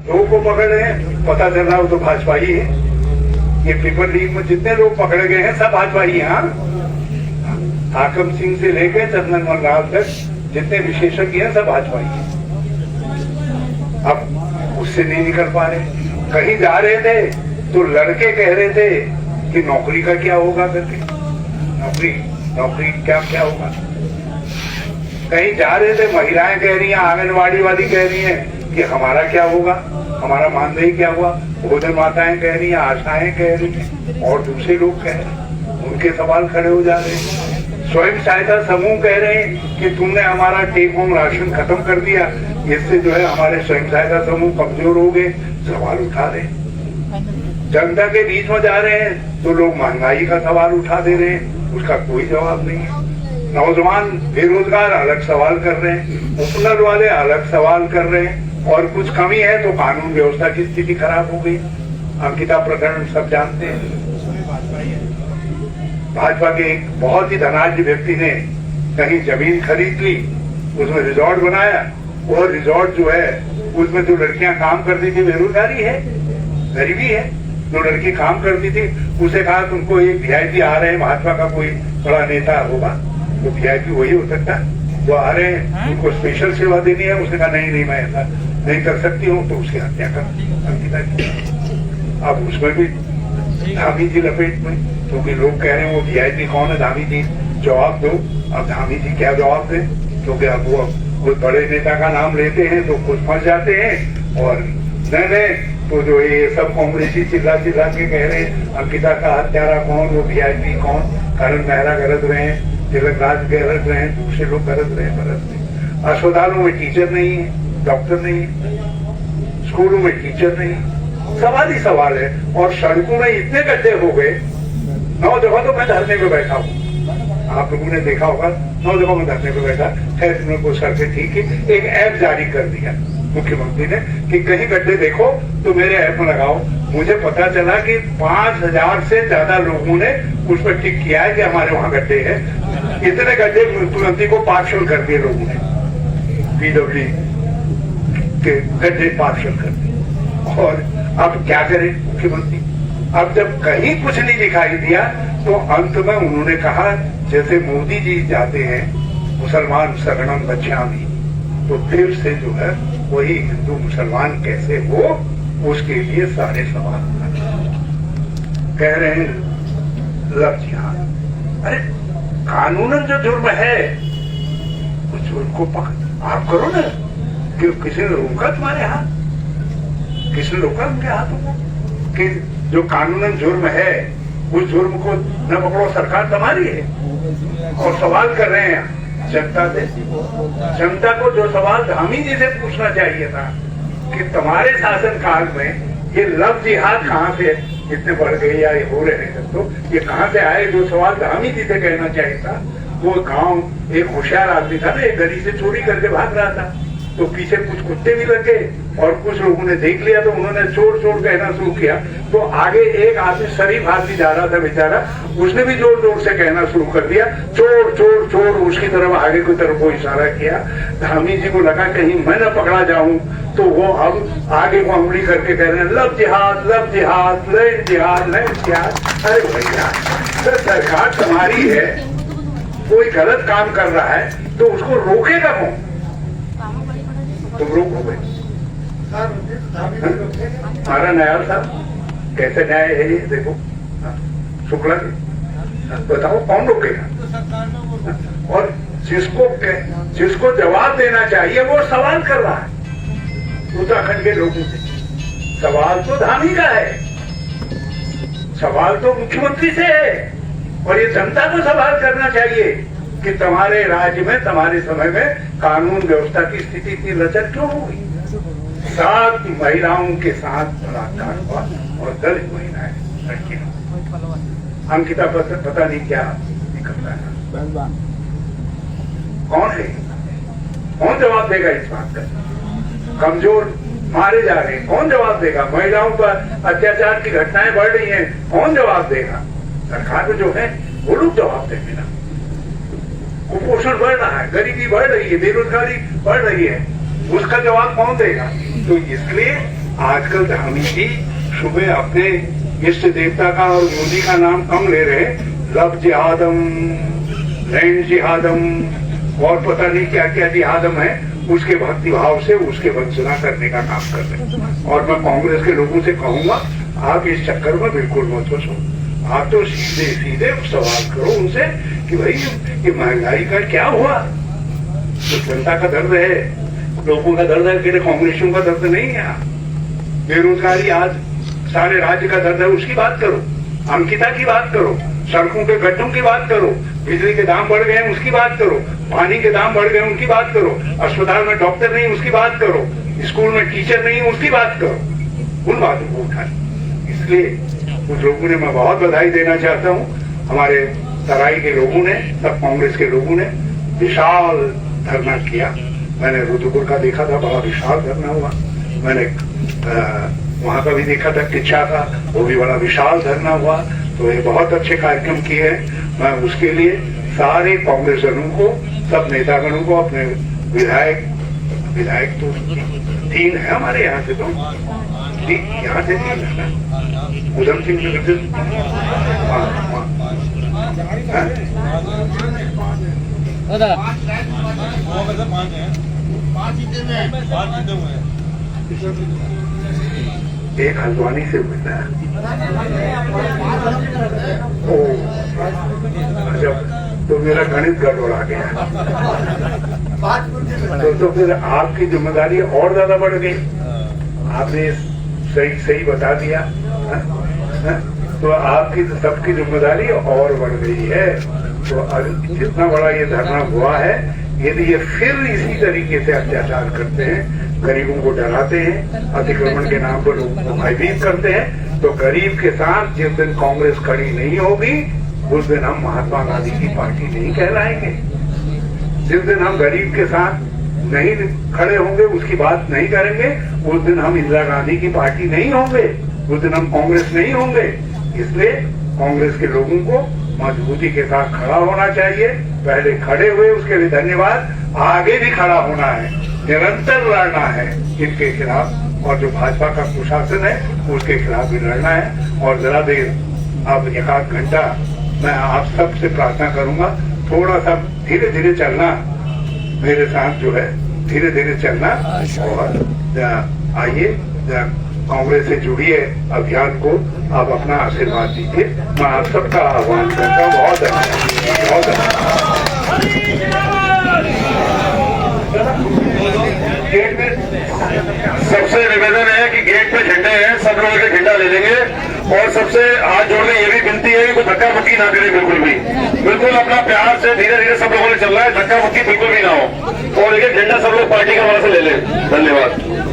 लोगों को पकड़ रहे हैं, पता चल रहा हो तो भाजपा ही है। ये पेपर लीक में जितने लोग पकड़े गए हैं सब भाजपा ही है। हाकम सिंह से लेकर चंदन लाल तक जितने विशेषज्ञ हैं सब भाजपा ही है। अब उससे नहीं निकल पा रहे। कहीं जा रहे थे तो लड़के कह रहे थे कि नौकरी का क्या होगा करके, नौकरी क्या होगा। कहीं जा रहे थे, महिलाएं कह रही हैं, आंगनबाड़ी वाली कह रही हैं कि हमारा क्या होगा, हमारा मानदेय क्या हुआ। भोजन माताएं कह रही हैं, आशाएं कह रही हैं, और दूसरे लोग कह रहे हैं, उनके सवाल खड़े हो जा रहे हैं। स्वयं सहायता समूह कह रहे हैं कि तुमने हमारा टेक होम राशन खत्म कर दिया, इससे जो है हमारे स्वयं सहायता समूह कमजोर हो गए। सवाल उठा रहे हैं। जनता के बीच में जा रहे हैं तो लोग महंगाई का सवाल उठा दे रहे हैं, उसका कोई जवाब नहीं है। नौजवान बेरोजगार अलग सवाल कर रहे हैं, उपनल वाले अलग सवाल कर रहे हैं, और कुछ कमी है तो कानून व्यवस्था की स्थिति खराब हो गई। अंकिता प्रकरण सब जानते हैं। भाजपा के एक बहुत ही धनाढ्य व्यक्ति ने कहीं जमीन खरीद ली, उसमें रिजॉर्ट बनाया। वो रिजॉर्ट जो है उसमें जो लड़कियां काम करती थी, बेरोजगारी है, गरीबी है, जो लड़की काम करती थी उसे कहा तुमको एक वीआईपी आ रहे हैं, भाजपा का कोई बड़ा नेता होगा तो वीआईपी वही हो सकता है, वो आ रहे हैं, उनको स्पेशल सेवा देनी है। उसने कहा नहीं मैं ऐसा नहीं कर सकती हूँ, तो उसकी हत्या कर अंकिता की। अब उसमें भी धामी जी लपेट में, क्योंकि लोग कह रहे हैं वो वीआईपी कौन है, धामी जी जवाब दो। अब धामी जी क्या जवाब दें, क्योंकि अब वो बड़े नेता का नाम लेते हैं तो खुद फंस जाते हैं, और नहीं तो जो ये सब कांग्रेसी चिल्ला के कह रहे हैं अंकिता का हत्यारा कौन, वो वीआईपी कौन, करण मेहरा गलत रहे, तिलक राज गलत रहे, दूसरे लोग गलत रहे। अस्पतालों में टीचर नहीं है, डॉक्टर नहीं है, स्कूलों में टीचर नहीं, सवाल ही सवाल है। और सड़कों में इतने गड्ढे हो गए, 9 जगह तो मैं धरने पे बैठा हूँ, आप लोगों ने देखा होगा, 9 जगह में धरने पे बैठा। खैर उन्होंने को सड़कें ठीक है, एक ऐप जारी कर दिया मुख्यमंत्री ने कि कहीं गड्ढे देखो तो मेरे ऐप में लगाओ। मुझे पता चला कि 5000 से ज्यादा लोगों ने उस पर टिक किया है कि हमारे वहां गड्ढे हैं। इतने गड्ढे मुख्यमंत्री को पार्शल कर दिए लोगों ने, पीडब्ल्यू के गड्ढे पार्शल कर दिए। और अब क्या करे मुख्यमंत्री, अब जब कहीं कुछ नहीं दिखाई दिया तो अंत में उन्होंने कहा जैसे मोदी जी जाते हैं मुसलमान शरणम गच्छामि, तो फिर से जो है वही हिंदू मुसलमान कैसे हो उसके लिए सारे सवाल कह रहे हैं लव जिहाद। अरे कानूनन जो जुर्म है उस जुर्म को आप करो ना, कि किसी ने रोका तुम्हारे हाथ, किसी ने रोका उनके हाथों को कि जो कानूनन जुर्म है उस जुर्म को न पकड़ो, सरकार तुम्हारी है। और सवाल कर रहे हैं जनता से, जनता को जो सवाल धामी जी से पूछना चाहिए था कि तुम्हारे शासन काल में ये लव जिहाद कहाँ से इतने बढ़ गए या ये हो रहे हैं, तो ये कहाँ से आए, जो सवाल धामी जी से कहना चाहिए था। वो गांव एक होशियार आदमी था ना, एक गली से चोरी करके भाग रहा था, तो पीछे कुछ कुत्ते भी लगे और कुछ लोगों ने देख लिया तो उन्होंने चोर चोर कहना शुरू किया। तो आगे एक आदमी शरीफ आदमी जा रहा था बेचारा, उसने भी जोर जोर से कहना शुरू कर दिया चोर चोर चोर, उसकी तरफ आगे की तरफ वो इशारा किया। धामी जी को लगा कहीं मैं न पकड़ा जाऊं, तो वो अब आगे को उंगली करके कह रहे हैं लव जिहाद लव जिहाद लैंड जिहाद लैंड जिहाद। अरे भैया सरकार तुम्हारी है, कोई गलत काम कर रहा है तो उसको रोकेगा कौन, तुम रोकोगे। हमारा न्याय साहब कैसे न्याय है ये देखो, शुक्ला जी बताओ कौन रोकेगा। और जिसको जवाब देना चाहिए वो सवाल कर रहा है उत्तराखंड के लोगों से। सवाल तो धामी का है, सवाल तो मुख्यमंत्री से है, और ये जनता को सवाल करना चाहिए कि तुम्हारे राज्य में तुम्हारे समय में कानून व्यवस्था की स्थिति इतनी लचर क्यों हो गई। 7 महिलाओं के साथ बलात्कार हुआ और 10 महिलाएं लड़कियां। अंकिता पता नहीं क्या निकलता है, कौन है, कौन जवाब देगा इस बात का। कमजोर मारे जा रहे हैं, कौन जवाब देगा। महिलाओं पर अत्याचार की घटनाएं बढ़ रही हैं, कौन जवाब देगा। सरकार में जो है वो लोग जवाब देंगे ना। कुपोषण बढ़ रहा है, गरीबी बढ़ रही है, बेरोजगारी बढ़ रही है, उसका जवाब कौन देगा। तो इसलिए आजकल हम ही सुबह अपने इष्ट देवता का और मोदी का नाम कम ले रहे, लव जिहादम, लैंड जिहादम और पता नहीं क्या क्या जिहादम है, उसके भक्ति भाव से उसके वंचना करने का काम कर रहे हैं। और मैं कांग्रेस के लोगों से कहूंगा, आप इस चक्कर में बिल्कुल मत फंसो। आप तो सीधे सीधे सवाल करो उनसे कि भाई ये महंगाई का क्या हुआ। तो जनता का दर्द है, लोगों का दर्द है, फिर कांग्रेसियों का दर्द नहीं है। बेरोजगारी आज सारे राज्य का दर्द है, उसकी बात करो। अंकिता की बात करो, सड़कों के गड्ढों की बात करो, बिजली के दाम बढ़ गए उसकी बात करो, पानी के दाम बढ़ गए उनकी बात करो, अस्पताल में डॉक्टर नहीं उसकी बात करो, स्कूल में टीचर नहीं उसकी बात करो। उन बातों को उठाए। इसलिए उन लोगों ने, मैं बहुत बधाई देना चाहता हूँ, हमारे तराई के लोगों ने, सब कांग्रेस के लोगों ने विशाल धरना किया। मैंने रुद्रपुर का देखा था, बड़ा विशाल धरना हुआ। मैंने वहां का भी देखा था, किच्छा का, वो भी बड़ा विशाल धरना हुआ। तो ये बहुत अच्छे कार्यक्रम किए हैं। मैं उसके लिए सारे कांग्रेसजनों को, सब नेतागणों को, अपने विधायक तो 3 है हमारे यहाँ से, तो यहाँ से 3 है ना, उधम सिंह नगर, एक हल्द्वानी से मिलता है। जब तो मेरा गणित गड़बड़ा गया, तो फिर आपकी जिम्मेदारी और ज्यादा बढ़ गई। आपने सही बता दिया, तो आपकी सबकी जिम्मेदारी और बढ़ गई है। तो जितना बड़ा ये धरना हुआ है, यदि ये फिर इसी तरीके से अत्याचार करते हैं, गरीबों को डराते हैं, अतिक्रमण के नाम पर लोगों को भयभीत करते हैं, तो गरीब के साथ जिस दिन कांग्रेस खड़ी नहीं होगी, उस दिन हम महात्मा गांधी की पार्टी नहीं कहलाएंगे। जिस दिन हम गरीब के साथ नहीं खड़े होंगे, उसकी बात नहीं करेंगे, उस दिन हम इंदिरा गांधी की पार्टी नहीं होंगे, उस दिन हम कांग्रेस नहीं होंगे। इसलिए कांग्रेस के लोगों को मजबूती के साथ खड़ा होना चाहिए। पहले खड़े हुए, उसके लिए धन्यवाद। आगे भी खड़ा होना है, निरंतर लड़ना है इनके खिलाफ, और जो भाजपा का कुशासन है उसके खिलाफ भी लड़ना है। और जरा देर, अब 1 घंटा मैं आप सबसे प्रार्थना करूंगा, थोड़ा सा धीरे धीरे चलना, मेरे साथ जो है धीरे धीरे चलना। और आइए कांग्रेस से जुड़िए अभियान को, आप अपना आशीर्वाद दीजिए। मैं आप सबका आह्वान करता हूँ। बहुत गेट में सबसे निवेदन है कि गेट पे झंडे हैं, सब लोग के झंडा ले लेंगे। और सबसे हाथ जोड़ के ये भी विनती है कि कोई धक्का मुक्की ना करे, बिल्कुल भी, बिल्कुल अपना प्यार से धीरे धीरे सब लोगों ने चलना है, धक्का मुक्की बिल्कुल भी ना हो। और एक झंडा सब लोग पार्टी का वहां से ले लें। धन्यवाद।